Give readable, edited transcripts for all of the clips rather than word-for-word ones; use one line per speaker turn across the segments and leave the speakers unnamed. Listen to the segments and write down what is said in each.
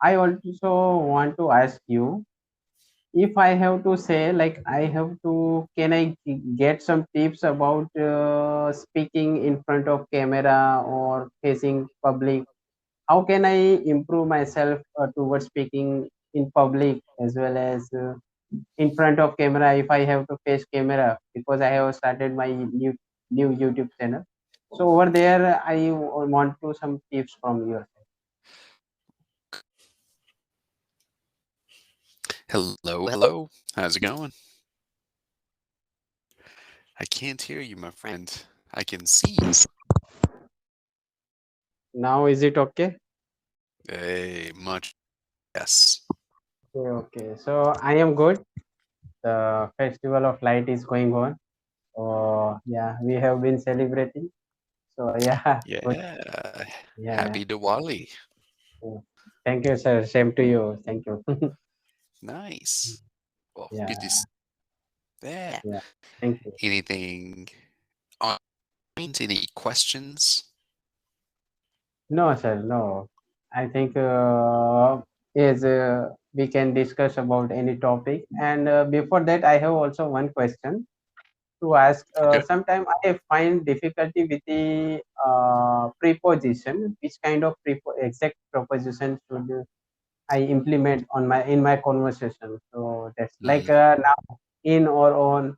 I also want to ask you, if I have to say, like, I have to, can I get some tips about speaking in front of camera or facing public? How can I improve myself towards speaking in public as well as in front of camera if I have to face camera, because I have started my new YouTube channel. So over there, I want to some tips from your side.
Hello, hello. How's it going? I can't hear you, my friend. I can see you.
Now is it okay?
Hey, much yes.
Okay, okay. So I am good. The festival of light is going on. So yeah, we have been celebrating. So yeah, good.
Yeah.
Yeah, yeah.
Happy Diwali.
Yeah. Thank you, sir. Same to you. Thank you.
Nice. Well,
Yeah,
good to see that.
yeah. Thank you.
Anything on mind? Any questions?
No, sir. No. I think is we can discuss about any topic. And before that, I have also one question to ask.
Okay.
Sometimes I find difficulty with the preposition. Which kind of exact preposition should I implement on my in my conversation? So that's like
Mm.
now, in or on,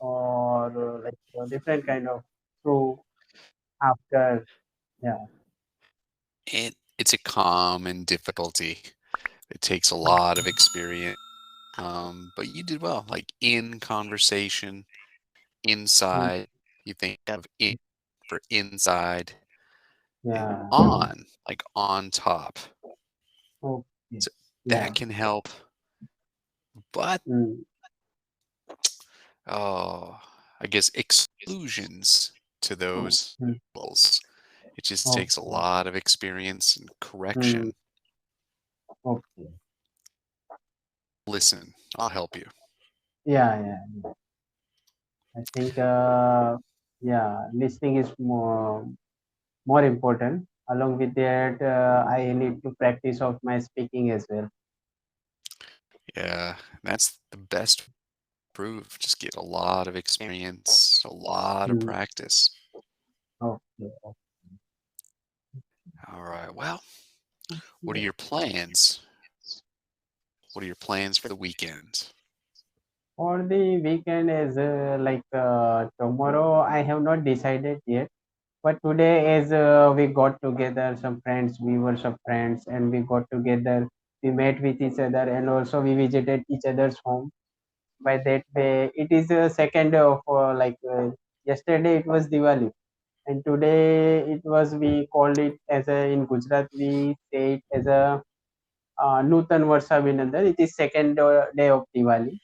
or like different kind of through, after. Yeah.
It's a common difficulty. It takes a lot of experience. But you did well. Like in conversation,
Mm,
inside, you think of in for inside, and
yeah.
on, like on top.
Okay.
So
Yeah.
that can help. But
Mm,
oh, I guess exclusions to those
mm,
rules. It just takes a
okay.
lot of experience and
Mm,
correction.
okay.
Listen, I'll help you.
Yeah, yeah. I think yeah, listening is more important. Along with that, I need to practice of my speaking as well.
Yeah, that's the best proof. Just get a lot of experience, a lot of
Mm,
practice.
okay.
All right. Well, what are
Okay.
your plans? What are your plans for the weekend?
For the weekend is like tomorrow. I have not decided yet. But today, as we got together, some friends, we were some friends, and we got together. We met with each other, and also we visited each other's home. By that way, it is a second day of yesterday it was Diwali, and today it was, we called it as a, in Gujarat we say it as a Nutan Varsha Vinandar. It is second day of Diwali.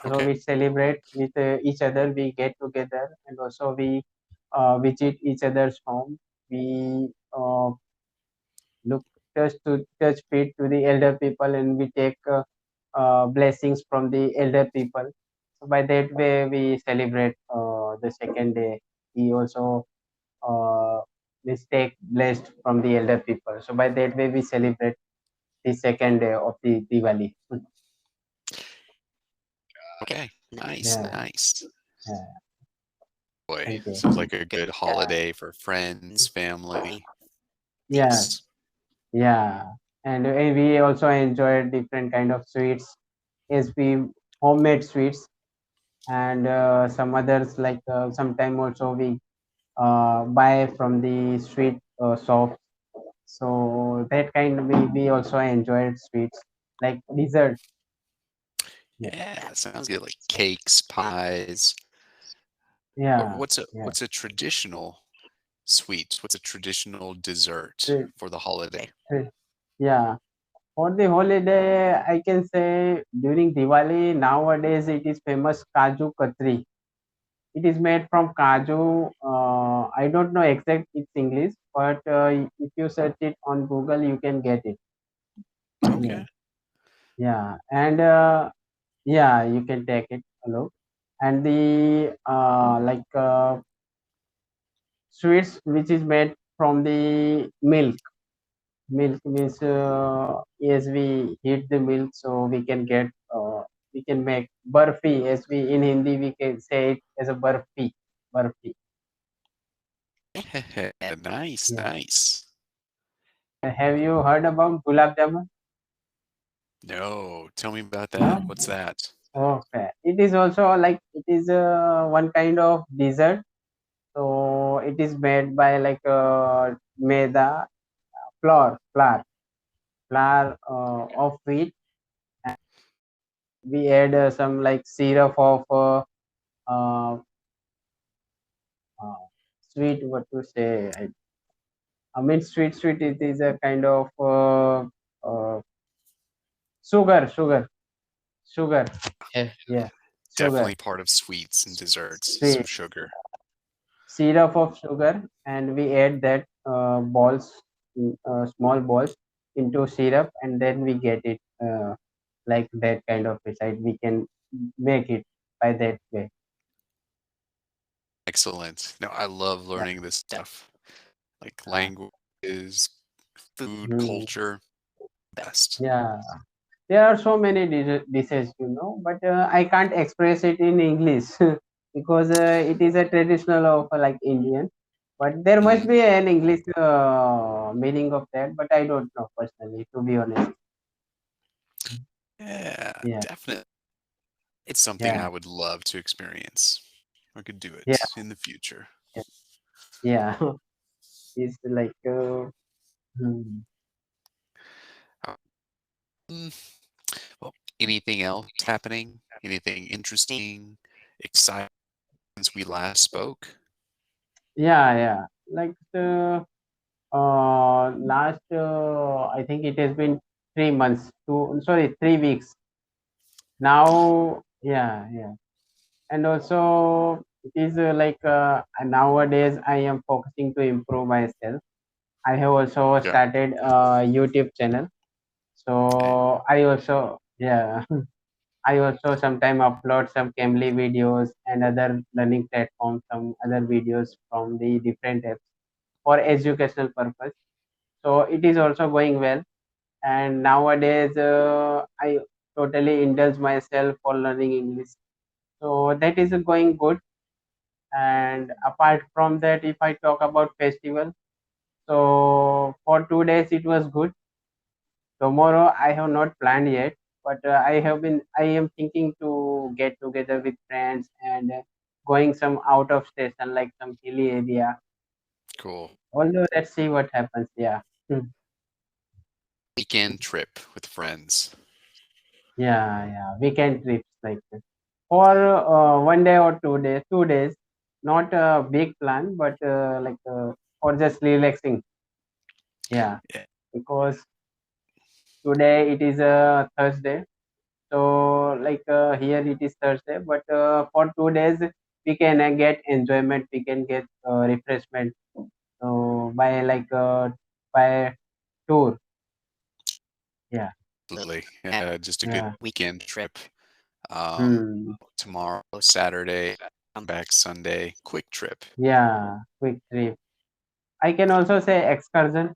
So
Okay.
we celebrate with each other. We get together, and also we visit each other's home. We look touch feet to the elder people, and we take blessings from the elder people. So by that way we celebrate the second day. We also uh, we take blessed from the elder people. So by that way we celebrate the second day of the Diwali.
Okay. Nice.
Yeah,
Nice.
yeah.
Boy,
Thank you.
sounds like a good
Yeah,
holiday for friends, family.
yeah,
Nice.
yeah. And we also enjoy different kind of sweets, as we homemade sweets, and some others, like sometime also we buy from the street shop. So that kind we also enjoyed sweets like dessert. Yeah,
Yeah, sounds good. Like cakes, pies. What,
yeah,
what's a
yeah.
what's a traditional sweet? What's a traditional dessert
Sweet,
for the holiday?
sweet. Yeah. For the holiday, I can say during Diwali nowadays it is famous Kaju Katri. It is made from Kaju. I don't know exact its English, but if you search it on Google, you can get it. Yeah,
Okay.
yeah, and yeah, you can take it. Hello, and the sweets which is made from the milk. Milk means as we heat the milk, so we can get we can make burfi. As we in Hindi we can say it as a burfi. Burfi.
Yeah, nice,
Yeah.
nice.
Have you heard about gulab jamun?
No, tell me about that.
No.
What's that?
Okay. It is also like it is one kind of dessert. So it is made by like maida flour of wheat. We add some like syrup of uh, uh, sweet. What to say? I mean sweet. It is a kind of uh, sugar.
Yeah,
Yeah, sugar.
definitely part of sweets and desserts, some
Sweet
sugar.
syrup of sugar, and we add that balls, small balls, into syrup, and then we get it like that kind of recipe. We can make it by that way.
Excellent. No, I love
Yeah.
learning this stuff. Like languages, food,
Hmm.
culture, best.
Yeah. There are so many dishes, but I can't express it in English because it is a traditional of like Indian. But there must
Mhm.
be an English meaning of that, but I don't know personally, to be honest.
Yeah,
Yeah,
definitely. It's something
yeah,
I would love to experience. I could do
yeah,
it in the future.
yeah. Yeah. It's like, hmm.
Mm, well, anything else happening? Anything interesting, exciting since we last spoke?
Yeah, yeah. Like the last, I think it has been 3 months, 3 weeks now. Yeah, yeah. And also it is like nowadays I am focusing to improve myself. I have also
Yeah.
started a YouTube channel,
Hey,
so I also, yeah, I also sometimes upload some Cambly videos and other learning platforms, some other videos from the different apps for educational purpose. So it is also going well, and nowadays I totally indulge myself for learning English, so that is going good. And apart from that, if I talk about festival, so for 2 days it was good. Tomorrow I have not planned yet, but I am thinking to get together with friends and going some out of station like some hilly area.
cool.
Although let's see what happens. Yeah. Hmm.
Weekend trip with friends.
Yeah, weekend trips like that. For 1 day or 2 days, 2 days, not a big plan, but like for just relaxing. Yeah,
Yeah,
because today it is a Thursday, so like here it is Thursday, but for 2 days we can get enjoyment, we can get refreshment, by like by tour. Yeah,
absolutely. Just a good
yeah.
weekend trip. Um,
Hmm.
tomorrow, Saturday, come back Sunday. Quick trip.
Yeah, quick trip. I can also say excursion,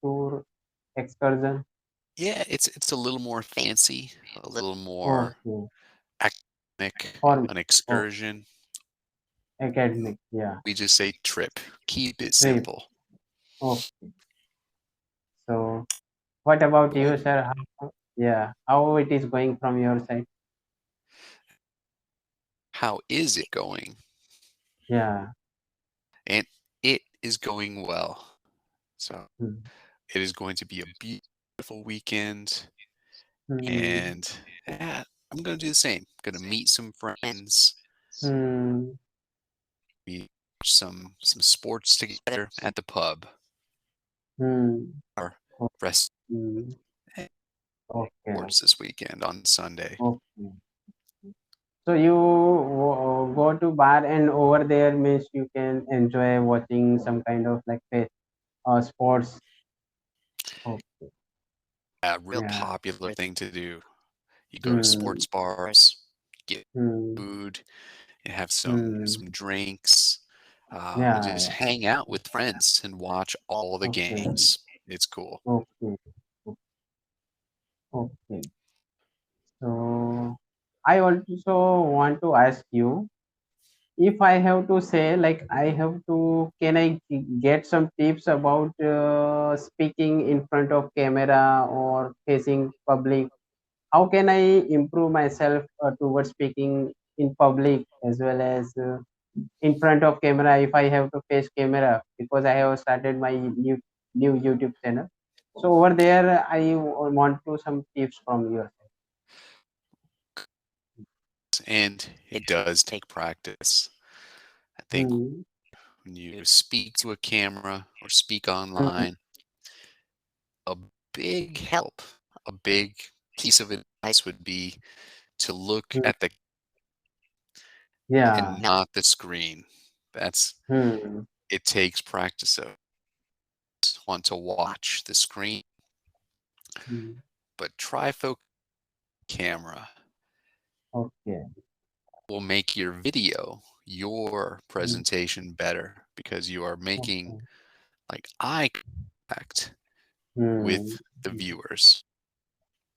tour, excursion.
Yeah, it's a little more fancy, a little more
Okay,
academic,
for
an
oh,
excursion.
academic. Yeah,
We just say trip. Keep it
trip.
simple.
Oh, so what about
Well,
you, sir? Yeah, how it is going from your side?
how is it going?
Yeah.
And it is going well. So
Hmm.
it is going to be a beautiful weekend.
Hmm.
And I'm going to do the same. Going to meet some friends.
Hmm.
We watch some sports together at the pub.
Hmm.
Our
o-
rest
hmm. Okay.
sports this weekend on Sunday.
Okay. So you go to bar and over there means you can enjoy watching some kind of like sports. Okay.
A real
Yeah.
popular thing to do. You go to
Hmm.
sports bars, get
Hmm.
food, and have
Hmm.
some drinks, and
Yeah.
just
Yeah.
hang out with friends and watch all the
Okay.
games. It's cool.
Okay. Okay. So I also want to ask you, if I have to say, like, can I get some tips about speaking in front of camera or facing public? How can I improve myself towards speaking in public as well as in front of camera if I have to face camera, because I have started my new YouTube channel. So over there, I want to some tips from your side.
And it does take practice. I think
Hmm.
when you speak to a camera or speak
Hmm.
online, a big help, a big piece of advice would be to look
Hmm.
at the
Yeah.
and not the screen. That's
Hmm.
it takes practice of want to watch the screen,
Hmm.
but try focus camera
Okay.
will make your video, your
Hmm.
presentation better because you are making
Okay.
like eye contact
Hmm.
with the viewers.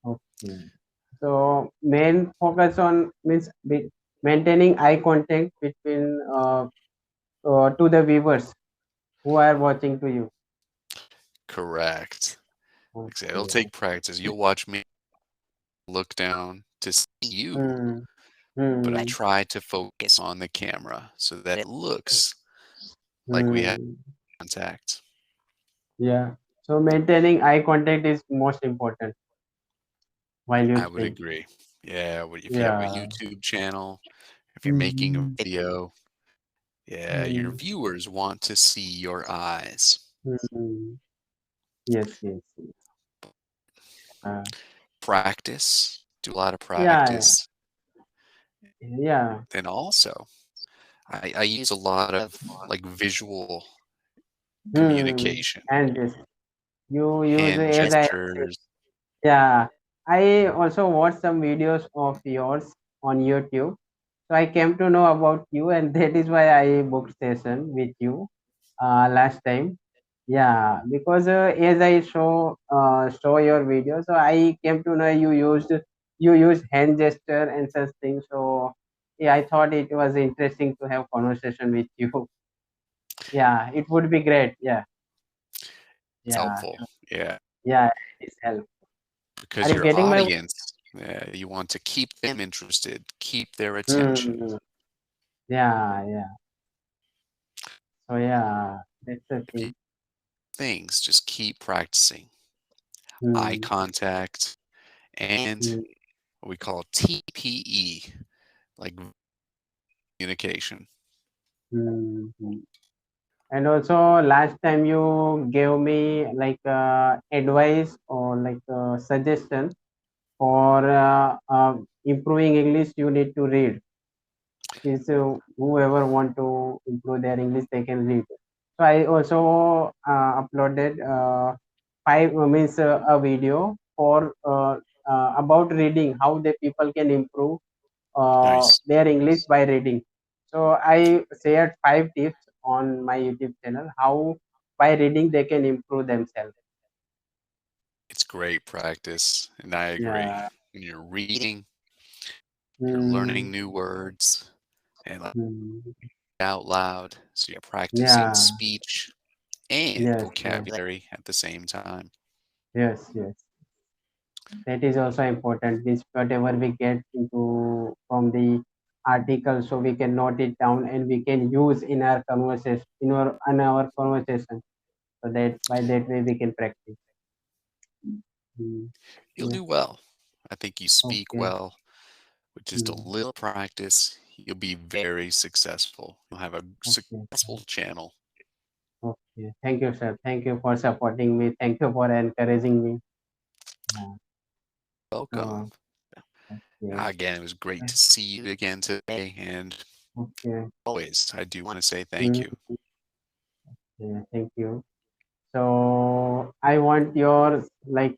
Okay. So main focus on means maintaining eye contact between to the viewers who are watching to you.
Correct. Like I say, it'll
Okay.
take practice. You'll watch me look down to see you,
Hmm.
but I
Hmm.
try to focus on the camera so that it looks like we have
Hmm.
contact.
Yeah. So maintaining eye contact is most important while you
I would
speak.
agree. Yeah, if you have a
Yeah.
YouTube channel, if you're making a
Hmm.
video, yeah, your
Hmm.
viewers want to see your eyes.
Hmm. Yes. Yes. Yes. Uh,
Practice, do a lot of
yeah.
practice.
Yeah.
And also, I use a lot of like visual
Hmm.
communication,
And this you use
hand
as I have said.
gestures.
Yeah. I also watched some videos of yours on YouTube. So I came to know about you, and that is why I booked session with you last time. Yeah, because as I saw your video, so I came to know you used hand gesture and such things. So yeah, I thought it was interesting to have conversation with you. Yeah, it would be great. Yeah,
It's
yeah,
helpful. Yeah,
yeah. It is help. Are
because
you
your
getting my?
audience, you want to keep them interested, keep their attention.
Hmm. Yeah, yeah. So yeah, that's the
If you
thing.
things, just keep practicing eye
Hmm.
contact and
Hmm.
what we call TPE, like communication.
Hmm. Hmm. And also, last time you gave me like advice or like suggestion for improving English. You need to read. Is whoever want to improve their English, they can read. So I also uploaded five means a video for about reading, how the people can improve
Nice.
their English by reading. So I shared five tips on my YouTube channel how by reading they can improve themselves.
It's great practice, and I agree.
Yeah.
When you're reading, you're
Mm,
learning new words and like
mm,
out loud, so you're practicing
yeah.
speech and
Yes. Yes.
vocabulary at the same time.
Yes. Yes. That is also important. This whatever we get into from the article, so we can note it down and we can use in our conversation, in our conversation. So that by that way we can practice. Mm,
You'll
yeah.
do well. I think you speak
Okay.
well. With just a
Mm,
little practice, you'll be very successful. You'll have a
okay.
successful channel.
Okay. Thank you, sir. Thank you for supporting me. Thank you for encouraging me. Yeah.
Welcome.
So, okay.
Again, it was great to see you again today. And
Okay.
always, I do want to say thank
Mm,
you.
yeah, thank you. So I want your like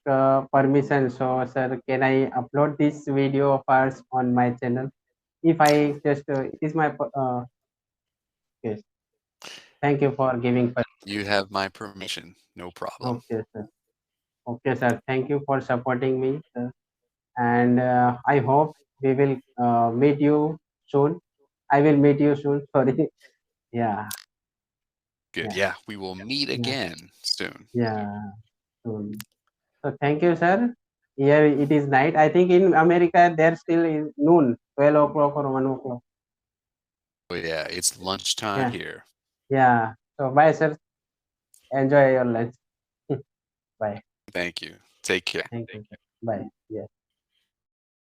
permission. So sir, can I upload this video of ours on my channel? If I just it is my yes. Thank you for giving.
You have my permission. No problem.
Okay, sir. Okay, sir. Thank you for supporting me, sir. And I hope we will meet you soon. I will meet you soon. Sorry. Yeah,
Good.
yeah,
Yeah, we will meet
yeah,
again soon.
yeah. Soon. So thank you, sir. Here it is night. I think in America there still is noon, 12 o'clock or 1 o'clock.
Oh yeah, it's lunchtime
Yeah,
here.
yeah. So bye, sir. Enjoy your lunch. Bye.
Thank you. Take care.
Thank you, sir. Bye. Yeah.